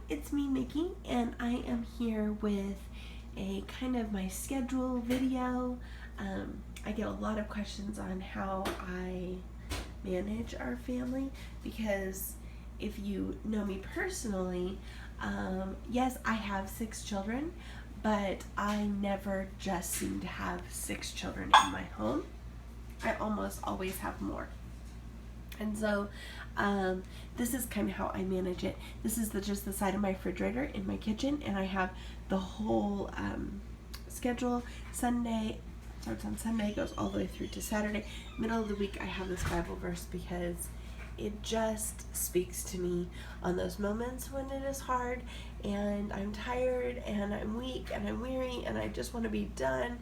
it's me, Nikki, and I am here with a kind of my schedule video. I get a lot of questions on how I manage our family because if you know me personally, yes, I have 6 children, but I never just seem to have 6 children in my home. I almost always have more. And so this is kind of how I manage it. This is just the side of my refrigerator in my kitchen, and I have the whole schedule. Sunday starts on Sunday, goes all the way through to Saturday. Middle of the week I have this Bible verse because it just speaks to me on those moments when it is hard and I'm tired and I'm weak and I'm weary and I just want to be done.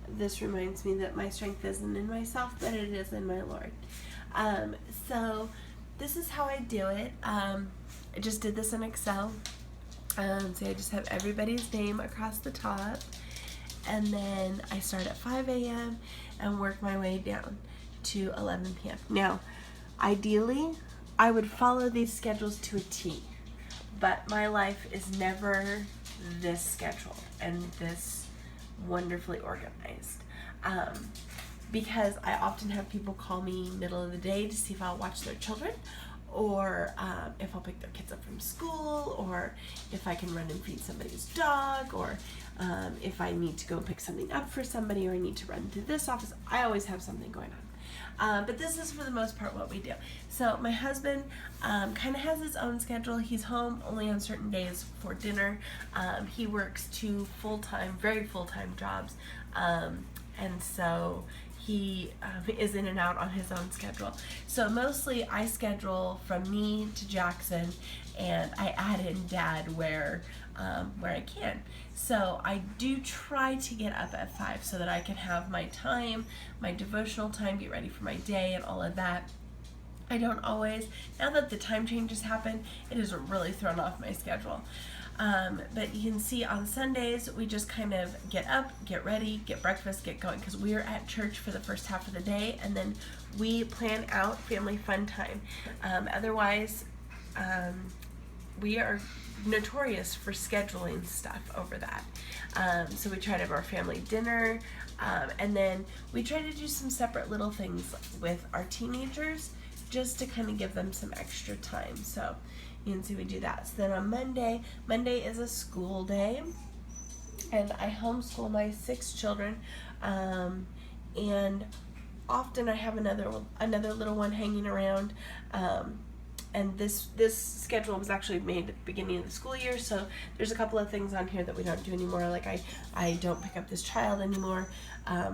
This reminds me that my strength isn't in myself, but it is in my Lord. So this is how I do it. I just did this in Excel. So I just have everybody's name across the top, and then I start at 5 a.m. and work my way down to 11 p.m. Now, ideally, I would follow these schedules to a T, but my life is never this schedule and this wonderfully organized. Because I often have people call me middle of the day to see if I'll watch their children, or if I'll pick their kids up from school, or if I can run and feed somebody's dog, or if I need to go pick something up for somebody, or I need to run to this office. I always have something going on. But this is for the most part what we do. So my husband kind of has his own schedule. He's home only on certain days for dinner. He works 2 full-time, very full-time jobs. And so he is in and out on his own schedule. So mostly I schedule from me to Jackson, and I add in Dad where I can. So I do try to get up at 5 so that I can have my time, my devotional time, get ready for my day and all of that. I don't always. Now that the time changes happen, it has really thrown off my schedule. But you can see on Sundays, we just kind of get up, get ready, get breakfast, get going, because we are at church for the first half of the day, and then we plan out family fun time. Otherwise, we are notorious for scheduling stuff over that. So we try to have our family dinner, and then we try to do some separate little things with our teenagers just to kind of give them some extra time. So you can see we do that. So then on Monday is a school day, and I homeschool my 6 children, and often I have another little one hanging around. And this schedule was actually made at the beginning of the school year, so there's a couple of things on here that we don't do anymore. Like I don't pick up this child anymore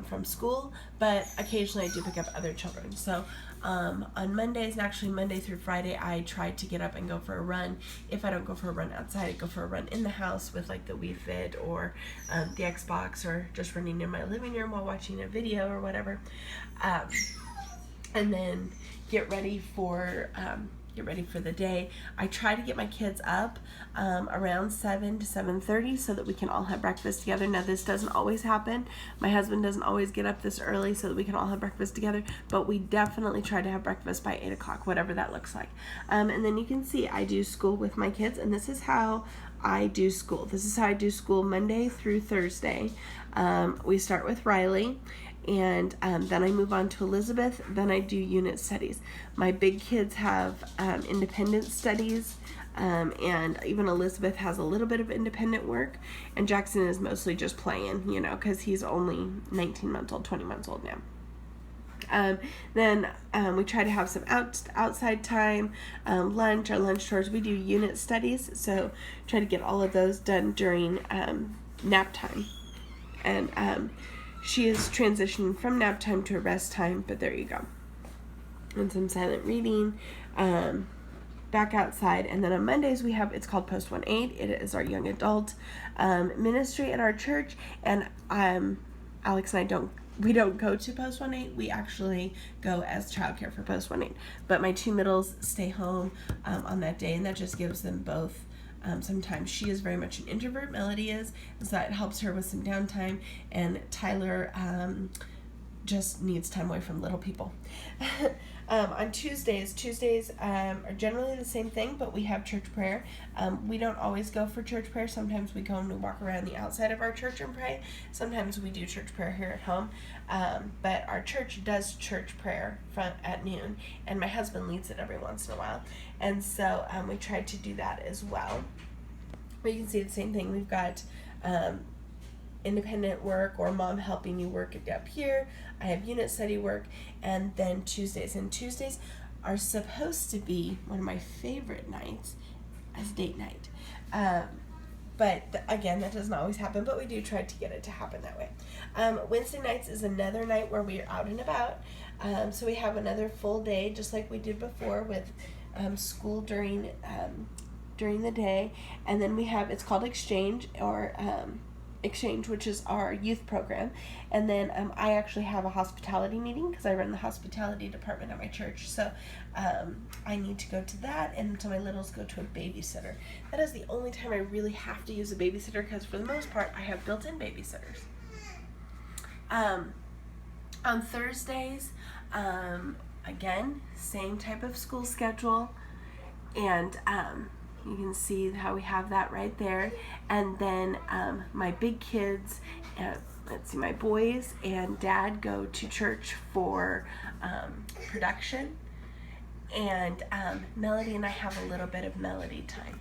from school, but occasionally I do pick up other children. So on Mondays, and actually Monday through Friday, I try to get up and go for a run. If I don't go for a run outside, I go for a run in the house with like the Wii Fit or the Xbox, or just running in my living room while watching a video or whatever. And then get ready for the day. I try to get my kids up around 7 to 7:30 so that we can all have breakfast together. Now, this doesn't always happen. My husband doesn't always get up this early so that we can all have breakfast together, but we definitely try to have breakfast by 8 o'clock, whatever that looks like. And then you can see I do school with my kids, and this is how I do school. This is how I do school Monday through Thursday. We start with Riley, and then I move on to Elizabeth. Then I do unit studies. My big kids have independent studies, and even Elizabeth has a little bit of independent work, and Jackson is mostly just playing, because he's only 19 months old, 20 months old now. Then we try to have some outside time, lunch, our lunch chores. We do unit studies, so try to get all of those done during nap time. And she is transitioning from nap time to rest time, but there you go. And some silent reading, back outside. And then on Mondays we have, it's called Post 1-8. It is our young adult ministry at our church. And Alex and I we don't go to Post 1-8. We actually go as childcare for Post 1-8. But my 2 middles stay home on that day, and that just gives them both sometimes. She is very much an introvert, Melody is, and so that helps her with some downtime. And Tyler just needs time away from little people. On Tuesdays are generally the same thing, but we have church prayer. We don't always go for church prayer. Sometimes we go and we walk around the outside of our church and pray. Sometimes we do church prayer here at home. But our church does church prayer at noon, and my husband leads it every once in a while. And so we tried to do that as well. But you can see the same thing. We've got independent work or mom helping you work up here. I have unit study work, and then Tuesdays. And Tuesdays are supposed to be one of my favorite nights as date night. But again, that doesn't always happen, but we do try to get it to happen that way. Wednesday nights is another night where we are out and about. So we have another full day, just like we did before, with school during the day. And then we have, it's called Exchange, or Exchange, which is our youth program. And then I actually have a hospitality meeting because I run the hospitality department at my church. So I need to go to that, and so my littles go to a babysitter. That is the only time I really have to use a babysitter, because for the most part I have built-in babysitters. On Thursdays, again, same type of school schedule, and you can see how we have that right there. And then my big kids, let's see, my boys and dad go to church for production. And Melody and I have a little bit of Melody time.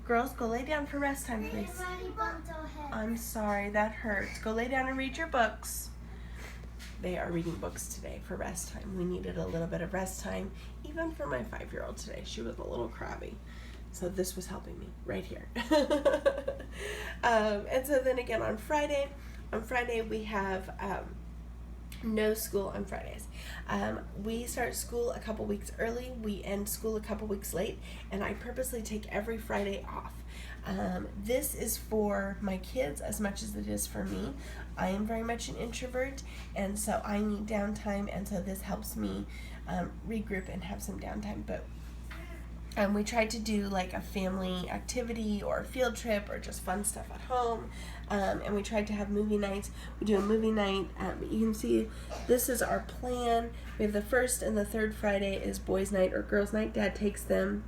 Girls, go lay down for rest time, please. I'm sorry, that hurts. Go lay down and read your books. They are reading books today for rest time. We needed a little bit of rest time, even for my 5-year-old today. She was a little crabby. So this was helping me right here. And so then again on Friday we have no school on Fridays. We start school a couple weeks early, we end school a couple weeks late, and I purposely take every Friday off. This is for my kids as much as it is for me. I am very much an introvert, and so I need downtime, and so this helps me regroup and have some downtime. But we tried to do like a family activity or a field trip or just fun stuff at home. And we tried to have movie nights. We do a movie night. You can see this is our plan. We have the first and the third Friday is boys' night or girls' night. Dad takes them,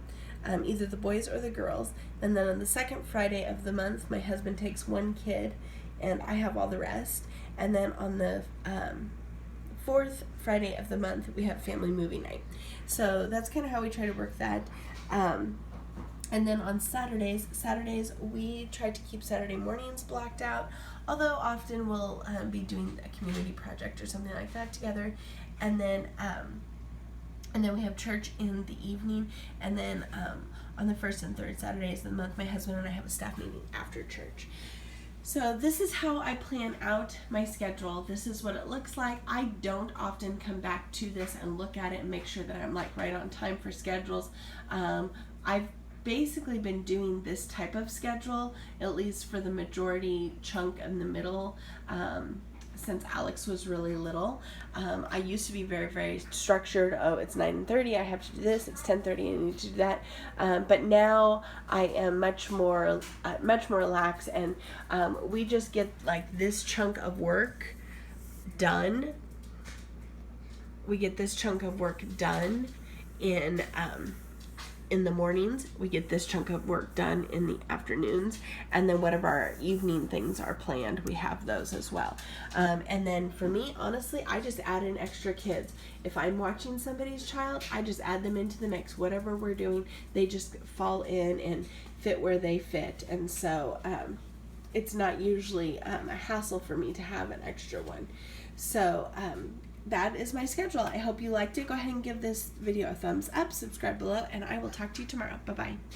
either the boys or the girls. And then on the second Friday of the month, my husband takes one kid and I have all the rest. And then on the fourth Friday of the month, we have family movie night. So that's kind of how we try to work that. And then on Saturdays we try to keep Saturday mornings blocked out, although often we'll be doing a community project or something like that together. And then we have church in the evening, and then on the first and third Saturdays of the month, my husband and I have a staff meeting after church. So this is how I plan out my schedule. This is what it looks like. I don't often come back to this and look at it and make sure that I'm like right on time for schedules. I've basically been doing this type of schedule, at least for the majority chunk in the middle, since Alex was really little. I used to be very, very structured. Oh, it's 9:30, I have to do this. It's 10:30, I need to do that. But now I am much more relaxed, and we just get like this chunk of work done. We get this chunk of work done in the mornings. We get this chunk of work done in the afternoons, and then whatever our evening things are planned, we have those as well. And then for me, honestly, I just add in extra kids. If I'm watching somebody's child, I just add them into the mix. Whatever we're doing, they just fall in and fit where they fit. And so it's not usually a hassle for me to have an extra one. So that is my schedule. I hope you liked it. Go ahead and give this video a thumbs up, subscribe below, and I will talk to you tomorrow. Bye-bye.